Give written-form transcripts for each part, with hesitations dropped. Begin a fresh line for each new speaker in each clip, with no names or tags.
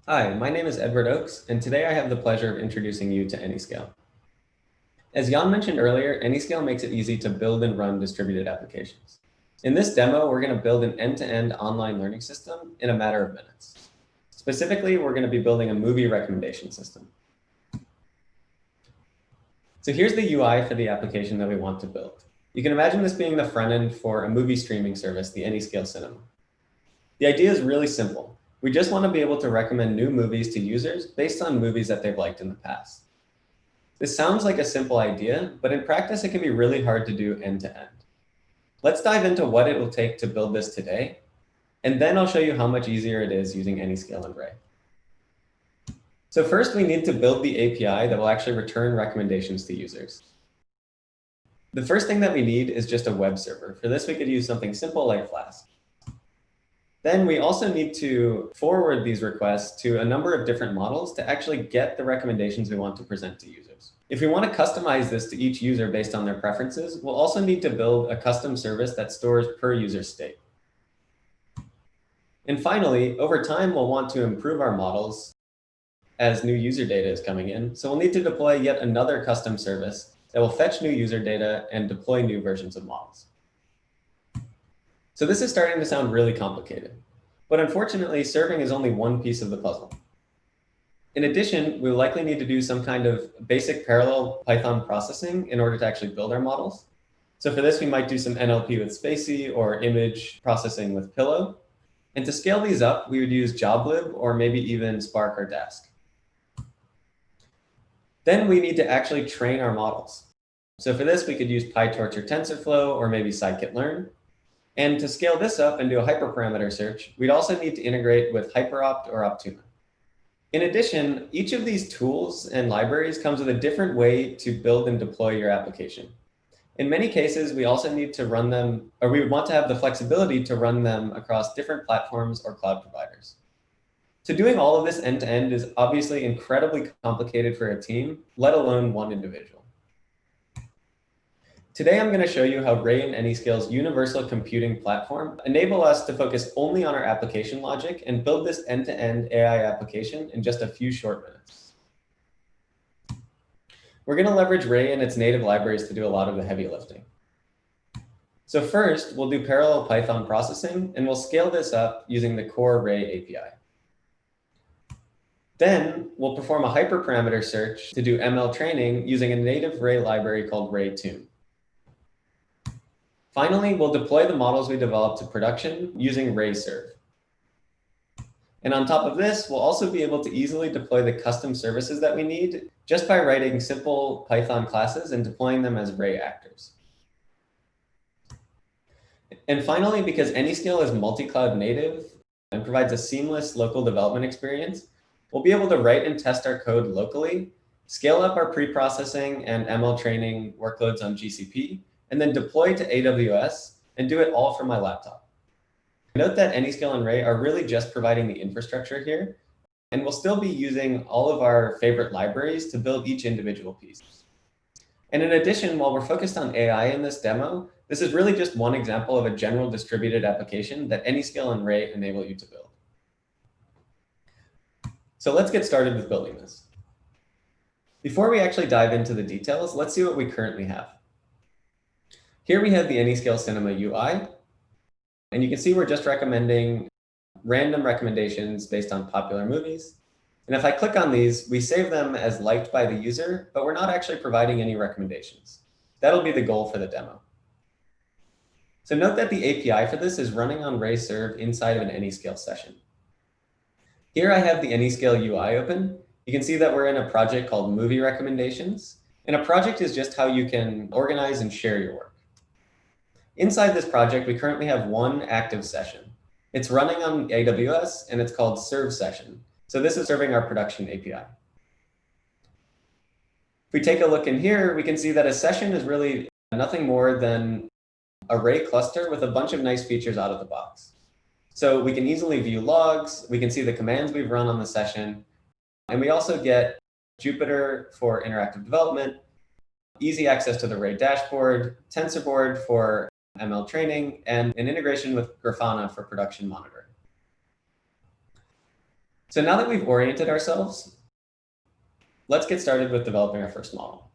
Hi, my name is Edward Oakes, and today I have the pleasure of introducing you to Anyscale. As Jan mentioned earlier, Anyscale makes it easy to build and run distributed applications. In this demo, we're going to build an end-to-end online learning system in a matter of minutes. Specifically, we're going to be building a movie recommendation system. So here's the UI for the application that we want to build. You can imagine this being the front end for a movie streaming service, the Anyscale Cinema. The idea is really simple. We just want to be able to recommend new movies to users based on movies that they've liked in the past. This sounds like a simple idea, but in practice, it can be really hard to do end to end. Let's dive into what it will take to build this today, and then I'll show you how much easier it is using Anyscale and Ray. So first, we need to build the API that will actually return recommendations to users. The first thing that we need is just a web server. For this, we could use something simple like Flask. Then we also need to forward these requests to a number of different models to actually get the recommendations we want to present to users. If we want to customize this to each user based on their preferences, we'll also need to build a custom service that stores per user state. And finally, over time, we'll want to improve our models as new user data is coming in. So we'll need to deploy yet another custom service that will fetch new user data and deploy new versions of models. So this is starting to sound really complicated, but unfortunately, serving is only one piece of the puzzle. In addition, we'll likely need to do some kind of basic parallel Python processing in order to actually build our models. So for this, we might do some NLP with Spacy or image processing with Pillow. And to scale these up, we would use JobLib or maybe even Spark or Dask. Then we need to actually train our models. So for this, we could use PyTorch or TensorFlow or maybe scikit-learn. And to scale this up and do a hyperparameter search, we'd also need to integrate with HyperOpt or Optuna. In addition, each of these tools and libraries comes with a different way to build and deploy your application. In many cases, we also need to run them, or we would want to have the flexibility to run them across different platforms or cloud providers. So doing all of this end-to-end is obviously incredibly complicated for a team, let alone one individual. Today, I'm going to show you how Ray and Anyscale's universal computing platform enable us to focus only on our application logic and build this end-to-end AI application in just a few short minutes. We're going to leverage Ray and its native libraries to do a lot of the heavy lifting. So first, we'll do parallel Python processing, and we'll scale this up using the core Ray API. Then we'll perform a hyperparameter search to do ML training using a native Ray library called RayTune. Finally, we'll deploy the models we developed to production using RayServe. And on top of this, we'll also be able to easily deploy the custom services that we need just by writing simple Python classes and deploying them as Ray actors. And finally, because Anyscale is multi-cloud native and provides a seamless local development experience, we'll be able to write and test our code locally, scale up our pre-processing and ML training workloads on GCP, and then deploy to AWS and do it all from my laptop. Note that Anyscale and Ray are really just providing the infrastructure here, and we'll still be using all of our favorite libraries to build each individual piece. And in addition, while we're focused on AI in this demo, this is really just one example of a general distributed application that Anyscale and Ray enable you to build. So let's get started with building this. Before we actually dive into the details, let's see what we currently have. Here we have the Anyscale Cinema UI, and you can see we're just recommending random recommendations based on popular movies. And if I click on these, we save them as liked by the user, but we're not actually providing any recommendations. That'll be the goal for the demo. So note that the API for this is running on RayServe inside of an Anyscale session. Here I have the Anyscale UI open. You can see that we're in a project called Movie Recommendations. And a project is just how you can organize and share your work. Inside this project, we currently have one active session. It's running on AWS, and it's called Serve Session. So this is serving our production API. If we take a look in here, we can see that a session is really nothing more than a Ray cluster with a bunch of nice features out of the box. So we can easily view logs, we can see the commands we've run on the session, and we also get Jupyter for interactive development, easy access to the Ray dashboard, TensorBoard for ML training, and an integration with Grafana for production monitoring. So now that we've oriented ourselves, let's get started with developing our first model.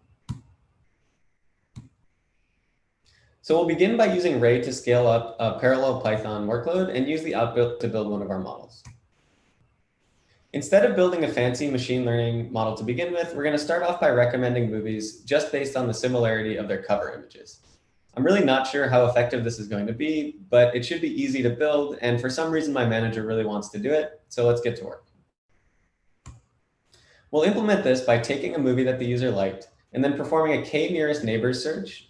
So we'll begin by using Ray to scale up a parallel Python workload and use the output to build one of our models. Instead of building a fancy machine learning model to begin with, we're going to start off by recommending movies just based on the similarity of their cover images. I'm really not sure how effective this is going to be, but it should be easy to build. And for some reason, my manager really wants to do it. So let's get to work. We'll implement this by taking a movie that the user liked and then performing a k-nearest neighbors search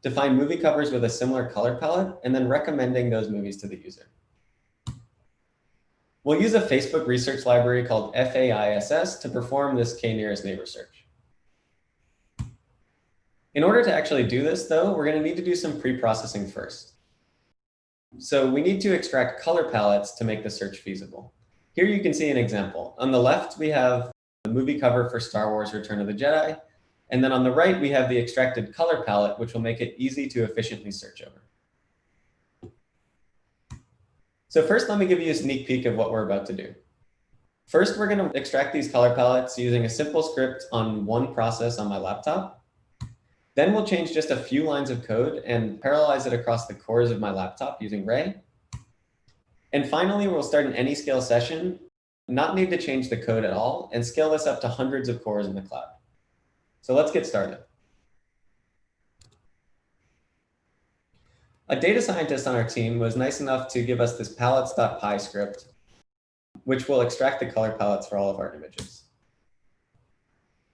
to find movie covers with a similar color palette and then recommending those movies to the user. We'll use a Facebook research library called FAISS to perform this k-nearest neighbor search. In order to actually do this, though, we're going to need to do some pre-processing first. So we need to extract color palettes to make the search feasible. Here you can see an example. On the left, we have the movie cover for Star Wars Return of the Jedi. And then on the right, we have the extracted color palette, which will make it easy to efficiently search over. So first, let me give you a sneak peek of what we're about to do. First, we're going to extract these color palettes using a simple script on one process on my laptop. Then we'll change just a few lines of code and parallelize it across the cores of my laptop using Ray. And finally, we'll start an Anyscale session, not need to change the code at all, and scale this up to hundreds of cores in the cloud. So let's get started. A data scientist on our team was nice enough to give us this palettes.py script, which will extract the color palettes for all of our images.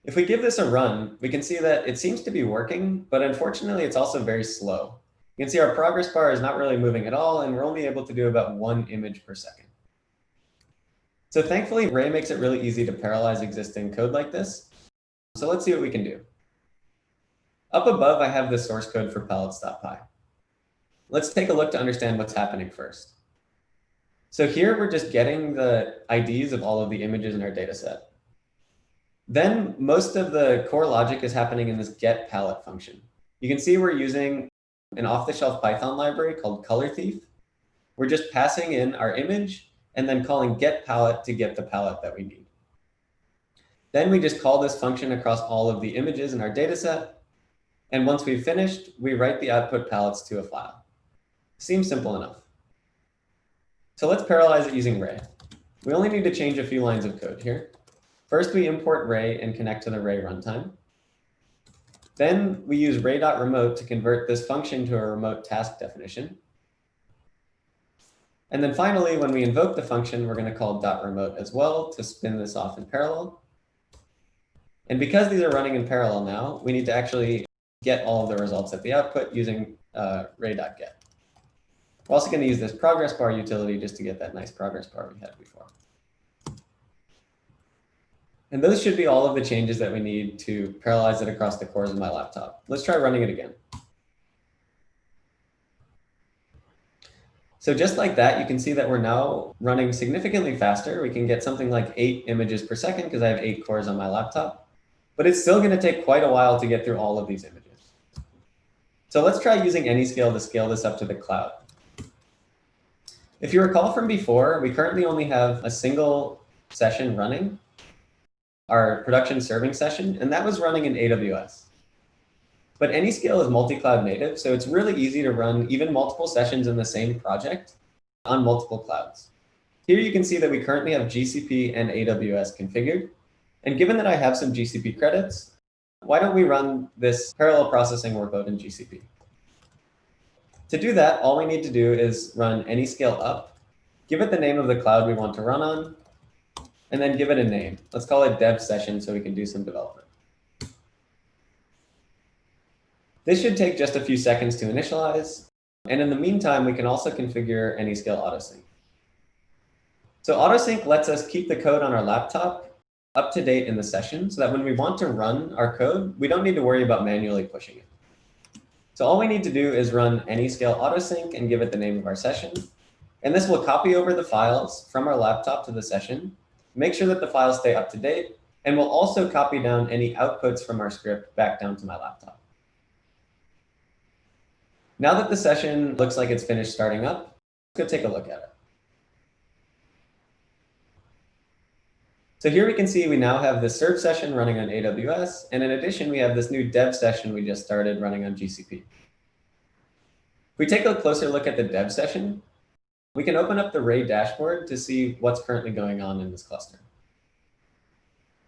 If we give this a run, we can see that it seems to be working, but unfortunately, it's also very slow. You can see our progress bar is not really moving at all, and we're only able to do about 1 image per second. So thankfully, Ray makes it really easy to parallelize existing code like this. So let's see what we can do. Up above, I have the source code for palettes.py. Let's take a look to understand what's happening first. So here, we're just getting the IDs of all of the images in our data set. Then most of the core logic is happening in this get palette function. You can see we're using an off-the-shelf Python library called color thief. We're just passing in our image and then calling get palette to get the palette that we need. Then we just call this function across all of the images in our data set. And once we've finished, we write the output palettes to a file. Seems simple enough. So let's parallelize it using Ray. We only need to change a few lines of code here. First, we import Ray and connect to the Ray runtime. Then we use ray.remote to convert this function to a remote task definition. And then finally, when we invoke the function, we're going to call .remote as well to spin this off in parallel. And because these are running in parallel now, we need to actually get all of the results at the output using ray.get. We're also going to use this progress bar utility just to get that nice progress bar we had before. And those should be all of the changes that we need to parallelize it across the cores of my laptop. Let's try running it again. So just like that, you can see that we're now running significantly faster. We can get something like 8 images per second because I have 8 cores on my laptop. But it's still going to take quite a while to get through all of these images. So let's try using Anyscale to scale this up to the cloud. If you recall from before, we currently only have a single session running, our production serving session, and that was running in AWS. But Anyscale is multi-cloud native, so it's really easy to run even multiple sessions in the same project on multiple clouds. Here you can see that we currently have GCP and AWS configured. And given that I have some GCP credits, why don't we run this parallel processing workload in GCP? To do that, all we need to do is run Anyscale up, give it the name of the cloud we want to run on, and then give it a name. Let's call it dev session so we can do some development. This should take just a few seconds to initialize. And in the meantime, we can also configure Anyscale autosync. So autosync lets us keep the code on our laptop up to date in the session so that when we want to run our code, we don't need to worry about manually pushing it. So all we need to do is run Anyscale autosync and give it the name of our session. And this will copy over the files from our laptop to the session, make sure that the files stay up to date, and we'll also copy down any outputs from our script back down to my laptop. Now that the session looks like it's finished starting up, let's go take a look at it. So here we can see we now have the serve session running on AWS. And in addition, we have this new dev session we just started running on GCP. If we take a closer look at the dev session, we can open up the Ray dashboard to see what's currently going on in this cluster.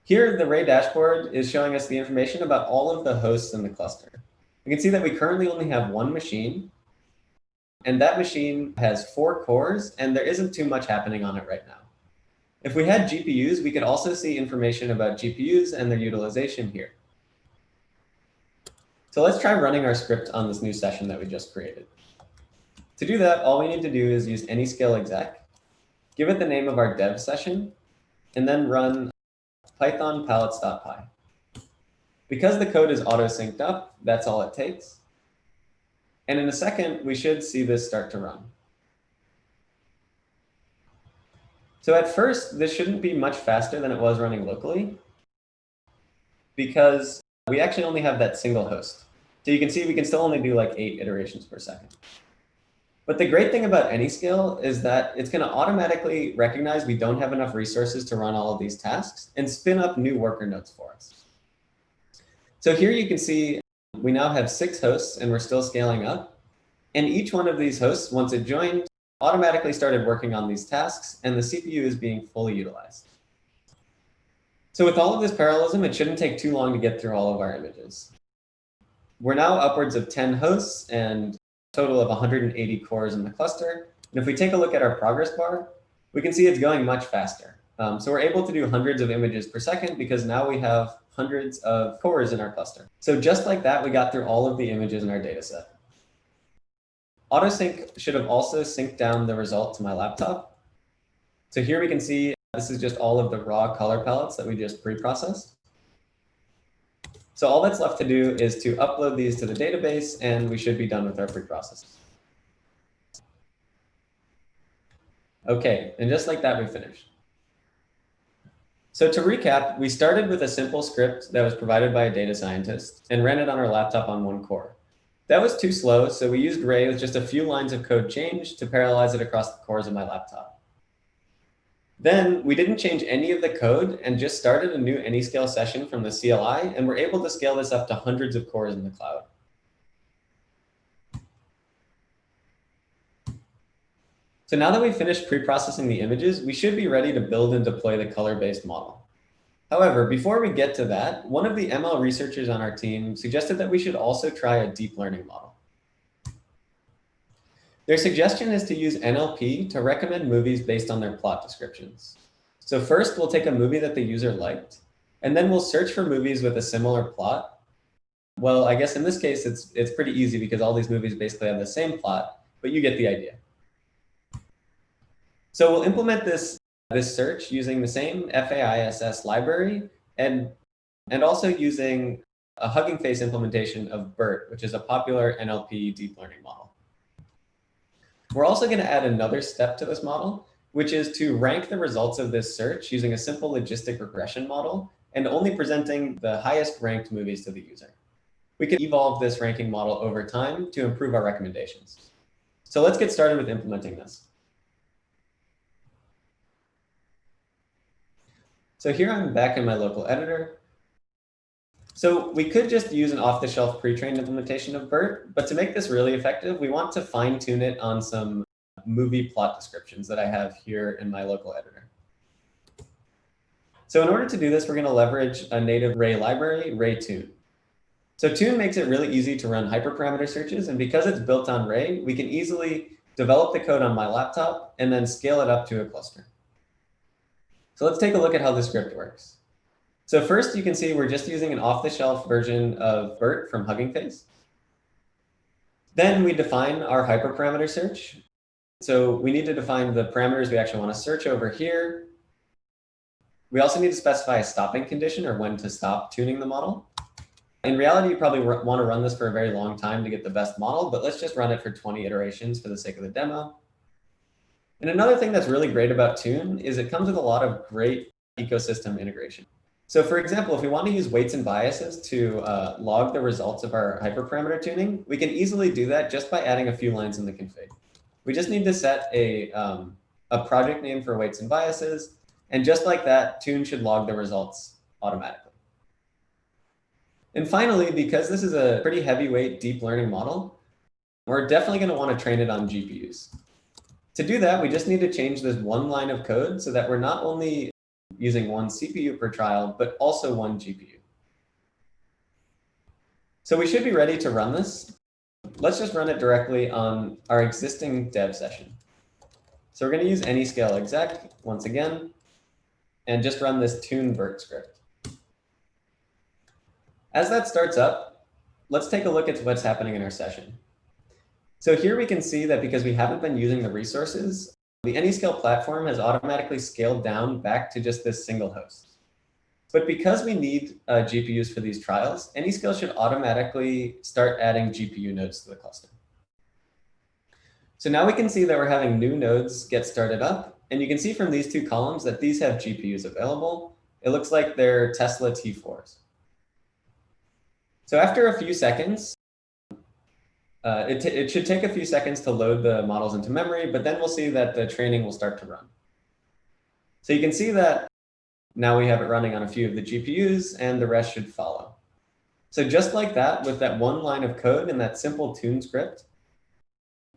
Here, the Ray dashboard is showing us the information about all of the hosts in the cluster. We can see that we currently only have one machine, and that machine has 4 cores, and there isn't too much happening on it right now. If we had GPUs, we could also see information about GPUs and their utilization here. So let's try running our script on this new session that we just created. To do that, all we need to do is use Anyscale exec, give it the name of our dev session, and then run python palettes.py. Because the code is auto-synced up, that's all it takes. And in a second, we should see this start to run. So at first, this shouldn't be much faster than it was running locally, because we actually only have that single host. So you can see we can still only do like 8 iterations per second. But the great thing about Anyscale is that it's going to automatically recognize we don't have enough resources to run all of these tasks and spin up new worker nodes for us. So here you can see we now have 6 hosts and we're still scaling up. And each one of these hosts, once it joined, automatically started working on these tasks, and the CPU is being fully utilized. So with all of this parallelism, it shouldn't take too long to get through all of our images. We're now upwards of 10 hosts and a total of 180 cores in the cluster. And if we take a look at our progress bar, we can see it's going much faster. So we're able to do hundreds of images per second because now we have hundreds of cores in our cluster. So just like that, we got through all of the images in our data set. Autosync should have also synced down the result to my laptop. So here we can see this is just all of the raw color palettes that we just pre-processed. So all that's left to do is to upload these to the database, and we should be done with our pre-processing. OK, and just like that, we finished. So to recap, we started with a simple script that was provided by a data scientist and ran it on our laptop on 1 core. That was too slow, so we used Ray with just a few lines of code change to parallelize it across the cores of my laptop. Then we didn't change any of the code and just started a new Anyscale session from the CLI, and we're able to scale this up to hundreds of cores in the cloud. So now that we've finished pre-processing the images, we should be ready to build and deploy the color-based model. However, before we get to that, one of the ML researchers on our team suggested that we should also try a deep learning model. Their suggestion is to use NLP to recommend movies based on their plot descriptions. So first, we'll take a movie that the user liked, and then we'll search for movies with a similar plot. Well, I guess in this case, it's pretty easy because all these movies basically have the same plot, but you get the idea. So we'll implement this search using the same FAISS library and also using a Hugging Face implementation of BERT, which is a popular NLP deep learning model. We're also going to add another step to this model, which is to rank the results of this search using a simple logistic regression model and only presenting the highest ranked movies to the user. We can evolve this ranking model over time to improve our recommendations. So let's get started with implementing this. So here I'm back in my local editor. So we could just use an off-the-shelf pre-trained implementation of BERT, but to make this really effective, we want to fine-tune it on some movie plot descriptions that I have here in my local editor. So in order to do this, we're going to leverage a native Ray library, RayTune. So Tune makes it really easy to run hyperparameter searches, and because it's built on Ray, we can easily develop the code on my laptop and then scale it up to a cluster. So let's take a look at how this script works. So first, you can see we're just using an off-the-shelf version of BERT from Hugging Face. Then we define our hyperparameter search. So we need to define the parameters we actually want to search over here. We also need to specify a stopping condition or when to stop tuning the model. In reality, you probably want to run this for a very long time to get the best model, but let's just run it for 20 iterations for the sake of the demo. And another thing that's really great about Tune is it comes with a lot of great ecosystem integration. So for example, if we want to use weights and biases to log the results of our hyperparameter tuning, we can easily do that just by adding a few lines in the config. We just need to set a project name for weights and biases, And just like that, Tune should log the results automatically. And finally, because this is a pretty heavyweight deep learning model, we're definitely going to want to train it on GPUs. To do that, we just need to change this one line of code so that we're not only using one CPU per trial, but also one GPU. So we should be ready to run this. Let's just run it directly on our existing dev session. So we're going to use Anyscale exec once again, and just run this tune vert script. As that starts up, let's take a look at what's happening in our session. So here we can see that because we haven't been using the resources, the Anyscale platform has automatically scaled down back to just this single host. But because we need GPUs for these trials, Anyscale should automatically start adding GPU nodes to the cluster. So now we can see that we're having new nodes get started up. And you can see from these two columns that these have GPUs available. It looks like they're Tesla T4s. So after a few seconds, it should take a few seconds to load the models into memory, but then we'll see that the training will start to run. So you can see that now we have it running on a few of the GPUs, and the rest should follow. So just like that, with that one line of code and that simple tune script,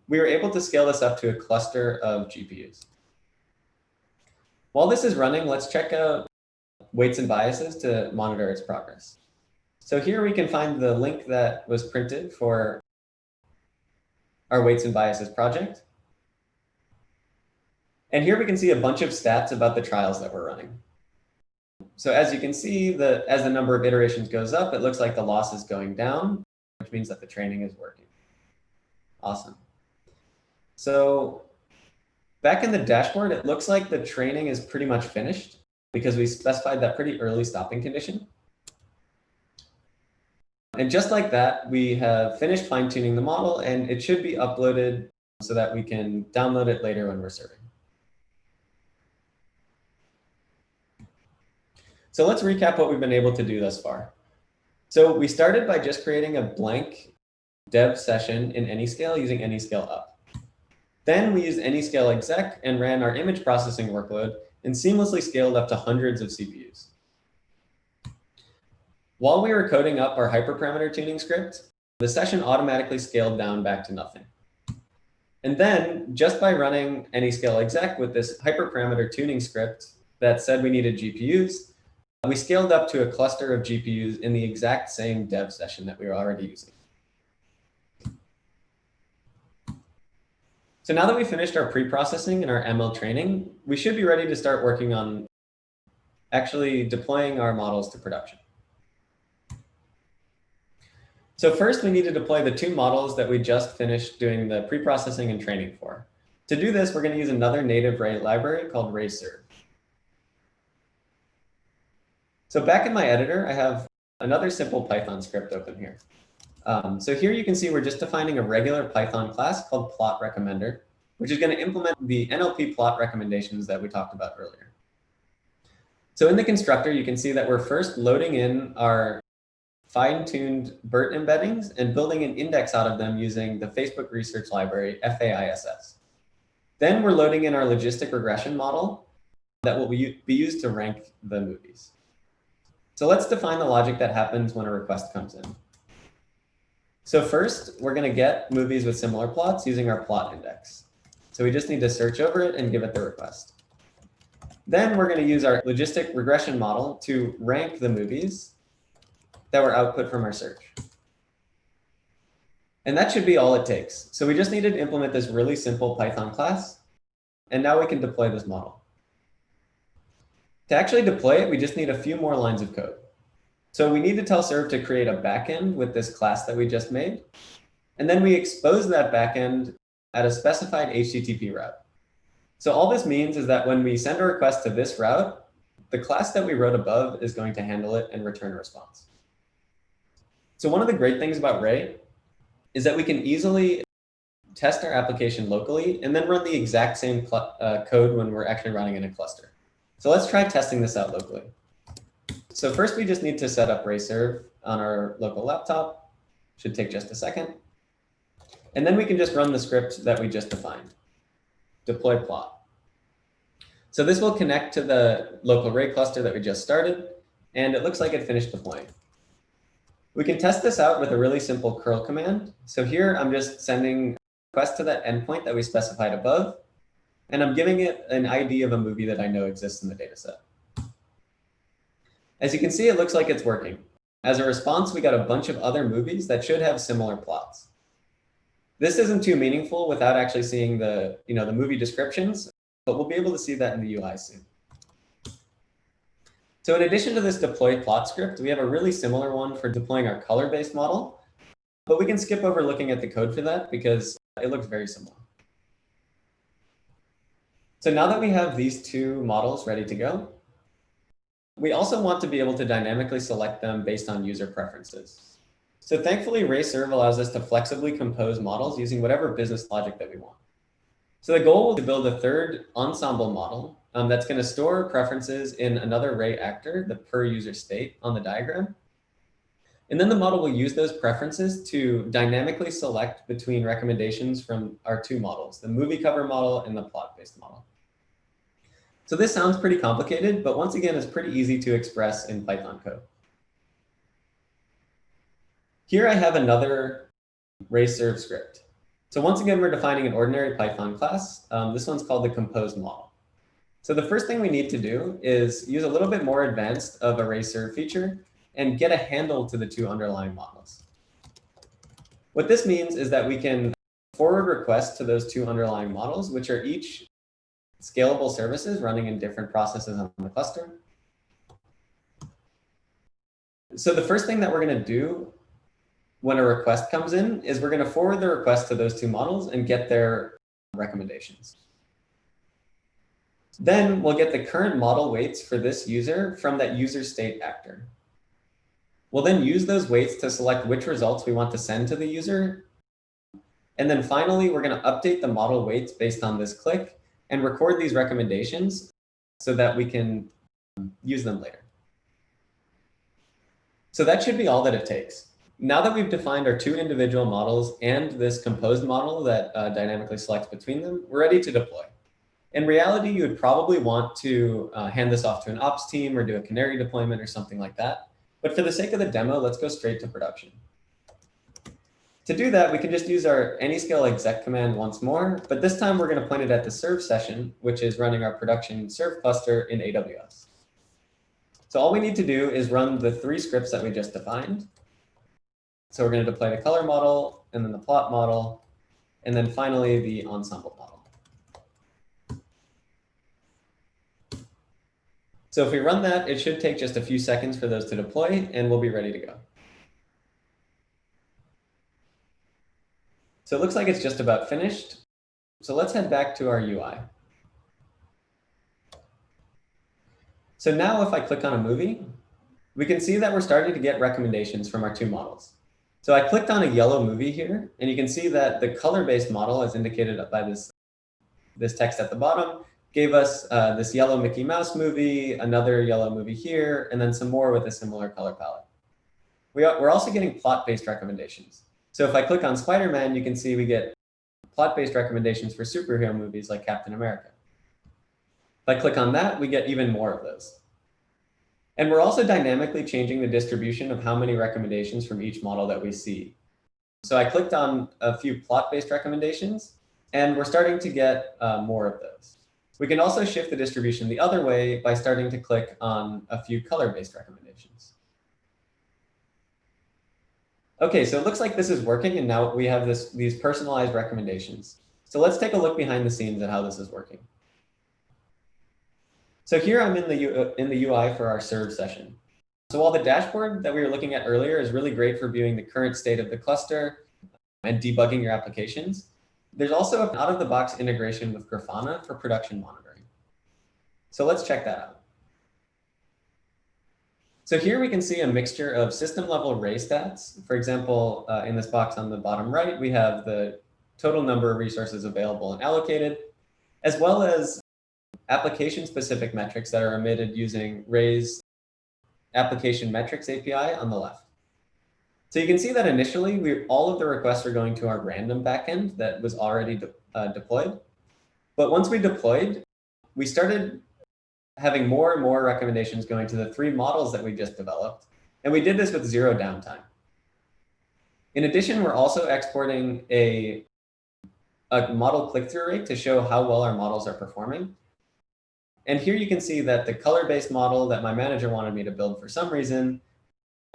we were able to scale this up to a cluster of GPUs. While this is running, let's check out weights and biases to monitor its progress. So here we can find the link that was printed for our weights and biases project. And here we can see a bunch of stats about the trials that we're running. So as you can see, as the number of iterations goes up, it looks like the loss is going down, which means that the training is working. Awesome. So back in the dashboard, it looks like the training is pretty much finished because we specified that pretty early stopping condition. And just like that, we have finished fine-tuning the model, and it should be uploaded so that we can download it later when we're serving. So let's recap what we've been able to do thus far. So we started by just creating a blank dev session in Anyscale using Anyscale up. Then we used Anyscale exec and ran our image processing workload and seamlessly scaled up to hundreds of CPUs. While we were coding up our hyperparameter tuning script, the session automatically scaled down back to nothing. And then just by running Anyscale exec with this hyperparameter tuning script that said we needed GPUs, we scaled up to a cluster of GPUs in the exact same dev session that we were already using. So now that we finished our pre-processing and our ML training, we should be ready to start working on actually deploying our models to production. So first, we need to deploy the two models that we just finished doing the pre-processing and training for. To do this, we're going to use another native Ray library called RayServe. So back in my editor, I have another simple Python script open here. So here you can see we're just defining a regular Python class called plot recommender, which is going to implement the NLP plot recommendations that we talked about earlier. So in the constructor, you can see that we're first loading in our fine-tuned BERT embeddings and building an index out of them using the Facebook research library, FAISS. Then we're loading in our logistic regression model that will be used to rank the movies. So let's define the logic that happens when a request comes in. So first, we're going to get movies with similar plots using our plot index. So we just need to search over it and give it the request. Then we're going to use our logistic regression model to rank the movies that were output from our search. And that should be all it takes. So we just needed to implement this really simple Python class, and now we can deploy this model. To actually deploy it, we just need a few more lines of code. So we need to tell Serve to create a backend with this class that we just made, and then we expose that backend at a specified HTTP route. So all this means is that when we send a request to this route, the class that we wrote above is going to handle it and return a response. So one of the great things about Ray is that we can easily test our application locally and then run the exact same code when we're actually running in a cluster. So let's try testing this out locally. So first, we just need to set up RayServe on our local laptop. Should take just a second. And then we can just run the script that we just defined, deploy plot. So this will connect to the local array cluster that we just started, and it looks like it finished deploying. We can test this out with a really simple curl command. So here I'm just sending a request to that endpoint that we specified above, and I'm giving it an ID of a movie that I know exists in the dataset. As you can see, it looks like it's working. As a response, we got a bunch of other movies that should have similar plots. This isn't too meaningful without actually seeing the movie descriptions, but we'll be able to see that in the UI soon. So in addition to this deploy plot script, we have a really similar one for deploying our color-based model, but we can skip over looking at the code for that because it looks very similar. So now that we have these two models ready to go, we also want to be able to dynamically select them based on user preferences. So thankfully, RayServe allows us to flexibly compose models using whatever business logic that we want. So the goal is to build a third ensemble model that's going to store preferences in another Ray actor, the per user state on the diagram. And then the model will use those preferences to dynamically select between recommendations from our two models, the movie cover model and the plot-based model. So this sounds pretty complicated, but once again, it's pretty easy to express in Python code. Here I have another RayServe script. So once again, we're defining an ordinary Python class. This one's called the composed model. So the first thing we need to do is use a little bit more advanced of a RayServe feature and get a handle to the two underlying models. What this means is that we can forward requests to those two underlying models, which are each scalable services running in different processes on the cluster. So the first thing that we're going to do when a request comes in is we're going to forward the request to those two models and get their recommendations. Then we'll get the current model weights for this user from that user state actor. We'll then use those weights to select which results we want to send to the user. And then finally, we're going to update the model weights based on this click and record these recommendations so that we can use them later. So that should be all that it takes. Now that we've defined our two individual models and this composed model that dynamically selects between them, we're ready to deploy. In reality, you would probably want to hand this off to an ops team or do a canary deployment or something like that. But for the sake of the demo, let's go straight to production. To do that, we can just use our Anyscale exec command once more, but this time we're going to point it at the serve session, which is running our production serve cluster in AWS. So all we need to do is run the three scripts that we just defined. So we're going to deploy the color model, and then the plot model, and then finally the ensemble model. So if we run that, it should take just a few seconds for those to deploy, and we'll be ready to go. So it looks like it's just about finished. So let's head back to our UI. So now if I click on a movie, we can see that we're starting to get recommendations from our two models. So I clicked on a yellow movie here, and you can see that the color-based model, as indicated by this text at the bottom, gave us this yellow Mickey Mouse movie, another yellow movie here, and then some more with a similar color palette. We're also getting plot-based recommendations. So if I click on Spider-Man, you can see we get plot-based recommendations for superhero movies like Captain America. If I click on that, we get even more of those. And we're also dynamically changing the distribution of how many recommendations from each model that we see. So I clicked on a few plot-based recommendations, and we're starting to get more of those. We can also shift the distribution the other way by starting to click on a few color-based recommendations. OK, so it looks like this is working, and now we have these personalized recommendations. So let's take a look behind the scenes at how this is working. So here I'm in the UI for our serve session. So while the dashboard that we were looking at earlier is really great for viewing the current state of the cluster and debugging your applications, there's also an out-of-the-box integration with Grafana for production monitoring. So let's check that out. So here we can see a mixture of system-level Ray stats. For example, in this box on the bottom right, we have the total number of resources available and allocated, as well as application-specific metrics that are emitted using Ray's application metrics API on the left. So you can see that initially, all of the requests are going to our random backend that was already deployed. But once we deployed, we started having more and more recommendations going to the 3 models that we just developed. And we did this with 0 downtime. In addition, we're also exporting a model click-through rate to show how well our models are performing. And here you can see that the color-based model that my manager wanted me to build for some reason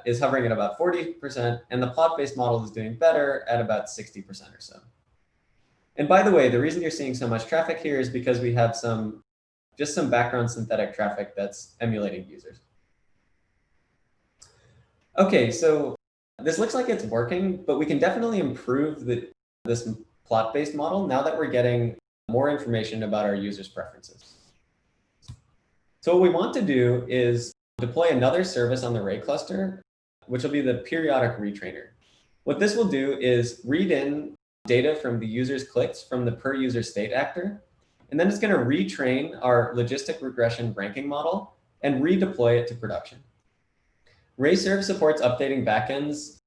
is hovering at about 40%, and the plot-based model is doing better at about 60% or so. And by the way, the reason you're seeing so much traffic here is because we have just some background synthetic traffic that's emulating users. Okay, so this looks like it's working, but we can definitely improve this plot-based model now that we're getting more information about our users' preferences. So what we want to do is deploy another service on the Ray cluster, which will be the periodic retrainer. What this will do is read in data from the user's clicks from the per user state actor, and then it's going to retrain our logistic regression ranking model and redeploy it to production. RayServe supports updating backends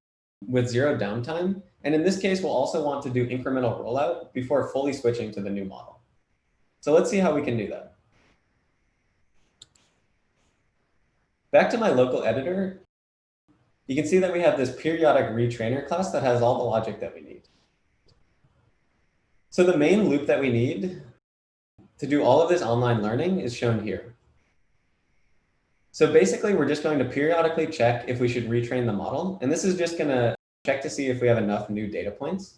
with 0 downtime, and in this case, we'll also want to do incremental rollout before fully switching to the new model. So let's see how we can do that. Back to my local editor, you can see that we have this periodic retrainer class that has all the logic that we need. So the main loop that we need to do all of this online learning is shown here. So basically, we're just going to periodically check if we should retrain the model. And this is just going to check to see if we have enough new data points.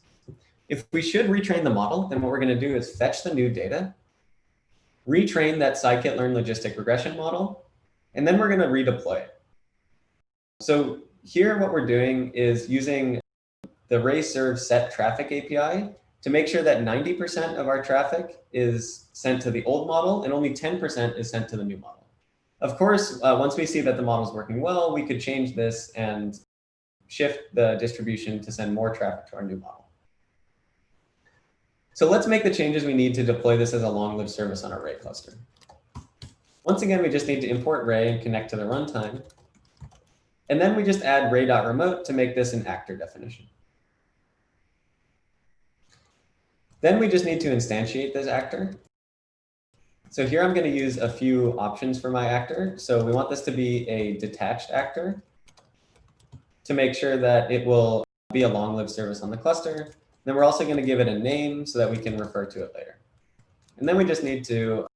If we should retrain the model, then what we're going to do is fetch the new data, retrain that scikit-learn logistic regression model, and then we're going to redeploy it. So here, what we're doing is using the RayServe set traffic API to make sure that 90% of our traffic is sent to the old model and only 10% is sent to the new model. Of course, once we see that the model is working well, we could change this and shift the distribution to send more traffic to our new model. So let's make the changes we need to deploy this as a long-lived service on our Ray cluster. Once again, we just need to import Ray and connect to the runtime. And then we just add ray.remote to make this an actor definition. Then we just need to instantiate this actor. So here I'm going to use a few options for my actor. So we want this to be a detached actor to make sure that it will be a long-lived service on the cluster. Then we're also going to give it a name so that we can refer to it later. And then we just need to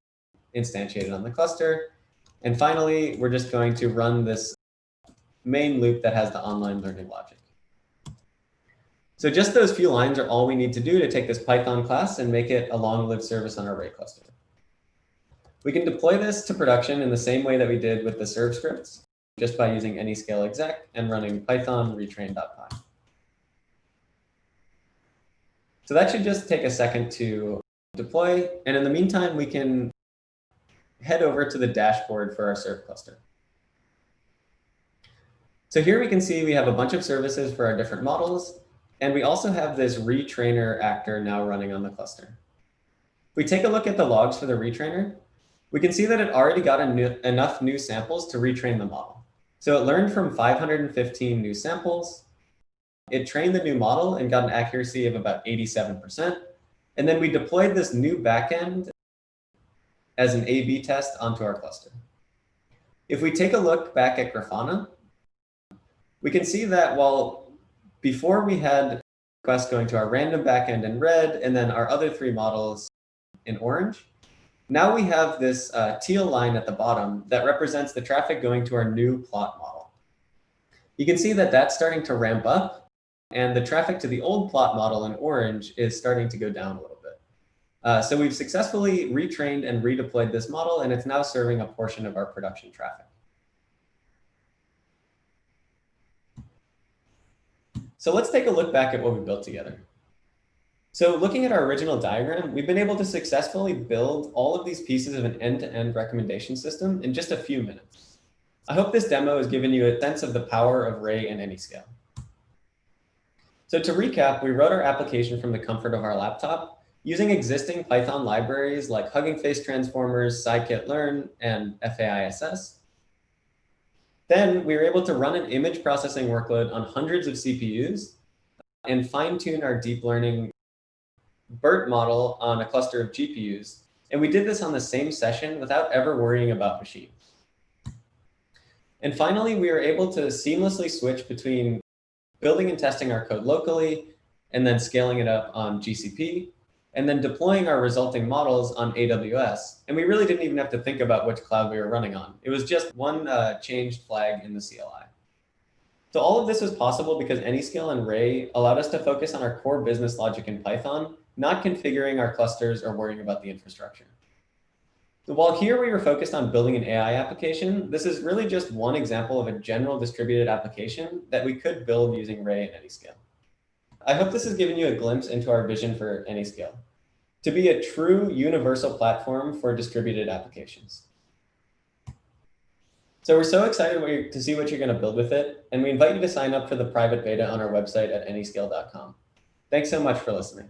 instantiate it on the cluster. And finally, we're just going to run this main loop that has the online learning logic. So just those few lines are all we need to do to take this Python class and make it a long-lived service on our Ray cluster. We can deploy this to production in the same way that we did with the serve scripts, just by using Anyscale exec and running python retrain.py. So that should just take a second to deploy. And in the meantime, we can head over to the dashboard for our serve cluster. So here we can see we have a bunch of services for our different models. And we also have this retrainer actor now running on the cluster. If we take a look at the logs for the retrainer, we can see that it already got enough new samples to retrain the model. So it learned from 515 new samples. It trained the new model and got an accuracy of about 87%. And then we deployed this new backend as an A/B test onto our cluster. If we take a look back at Grafana, we can see that while before we had requests going to our random backend in red and then our other 3 models in orange, now we have this teal line at the bottom that represents the traffic going to our new plot model. You can see that that's starting to ramp up, and the traffic to the old plot model in orange is starting to go down a little bit. So we've successfully retrained and redeployed this model, and it's now serving a portion of our production traffic. So let's take a look back at what we built together. So looking at our original diagram, we've been able to successfully build all of these pieces of an end-to-end recommendation system in just a few minutes. I hope this demo has given you a sense of the power of Ray and Anyscale. So to recap, we wrote our application from the comfort of our laptop using existing Python libraries like Hugging Face transformers, scikit-learn, and FAISS. Then we were able to run an image processing workload on hundreds of CPUs and fine-tune our deep learning BERT model on a cluster of GPUs. And we did this on the same session without ever worrying about machines. And finally, we were able to seamlessly switch between building and testing our code locally, and then scaling it up on GCP, and then deploying our resulting models on AWS. And we really didn't even have to think about which cloud we were running on. It was just one changed flag in the CLI. So all of this was possible because Anyscale and Ray allowed us to focus on our core business logic in Python, not configuring our clusters or worrying about the infrastructure. So while here we were focused on building an AI application, this is really just one example of a general distributed application that we could build using Ray and Anyscale. I hope this has given you a glimpse into our vision for Anyscale, to be a true universal platform for distributed applications. So we're so excited to see what you're going to build with it, and we invite you to sign up for the private beta on our website at anyscale.com. Thanks so much for listening.